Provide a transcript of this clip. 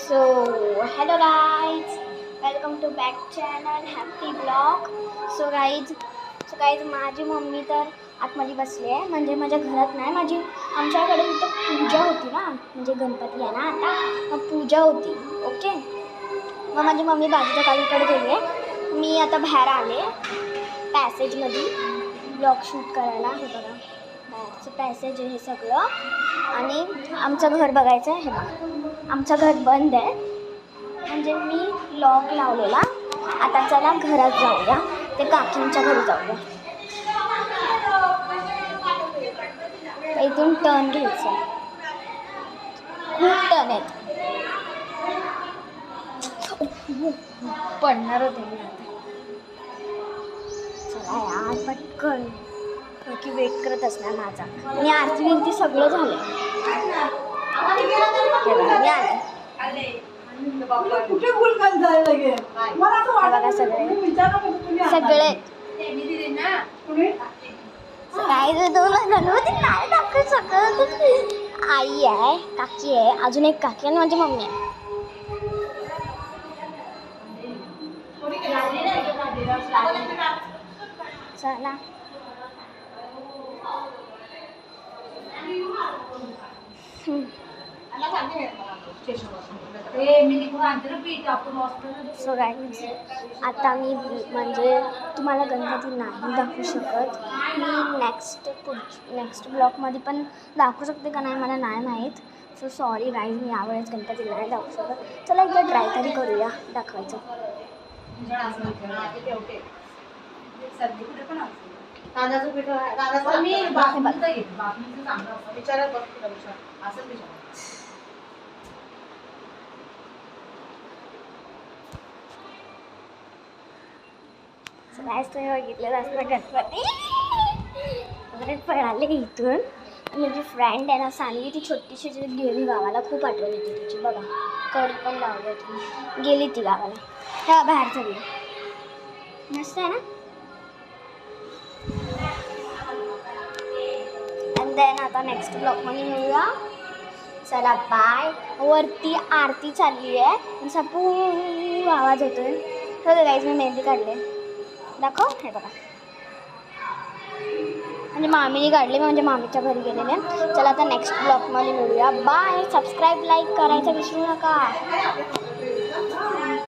So hello guys, welcome to back channel happy blog. So guys माझी mummy तर आतमध्ये बसली आहे, म्हणजे माझ्या घरात नाही, आमच्याकडे तिथं पूजा होती ना, म्हणजे गणपती आहे ना आता, मग पूजा होती. ओके, मग माझी मम्मी बाजूच्या काकीकडे गेली आहे. मी आता बाहेर आले पॅसेजमध्ये ब्लॉग शूट करायला. हे बघा बाहेरचं पॅसेज आहे हे सगळं, आणि आमचं घर बघायचं आहे. हे बघा आमचं घर बंद आहे, म्हणजे मी लॉक लावलेला. आता चला घरात जाऊया, ते काकींच्या घरी जाऊया. इथून टर्न घ्यायचं, खूप टर्न आहेत. पडणार होते मी आता. चला यार पटकन, की वेट करत असणार माझा. आणि आरती बिरती सगळं झालं. मी आले कुठे भूल जायला गेले मला असं वाटलं सगळे काय दोन नाही दाखवू शकत. आई आहे, काकी आहे, अजून एक काकी आणि माझी मम्मी आहे. चला सो गाईज, आता मी म्हणजे तुम्हाला गणपती नाही दाखवू शकत. मी नेक्स्ट ब्लॉगमध्ये पण दाखवू शकते का नाही मला नाही माहीत. सो सॉरी गाईज, मी यावेळेस गणपती नाही दाखवू शकत. चला एकदा ट्राय तरी करूया दाखवायचं. कांद्याचं पीठ मी बासमतीचं घेते. बासमतीचं चांगलं असतं. विचारत बघ तुला असं विचार. तुम्ही बघितलं असतं गणपती वगैरे पळाले इथून. माझी फ्रेंड आहे ना सानवी, ती छोटीशी गेली गावाला. खूप आठवण येते तिची. बघा कडी पण लावली होती, गेली ती गावाला. हा बाहेर चालली, मस्त आहे ना. अँड देन आता नेक्स्ट ब्लॉगमध्ये मिळूया. चला बाय. वरती आरती चालली आहे, असा पू आवाज होतोय. हो गाईज, मी मेहंदी काढले, दाखव. हे बघा म्हणजे मामीने काढले, म्हणजे मामीच्या घरी गेलेले. चला आता नेक्स्ट ब्लॉगमध्ये मिळूया. बाय. सबस्क्राईब लाईक करायचं विसरू नका.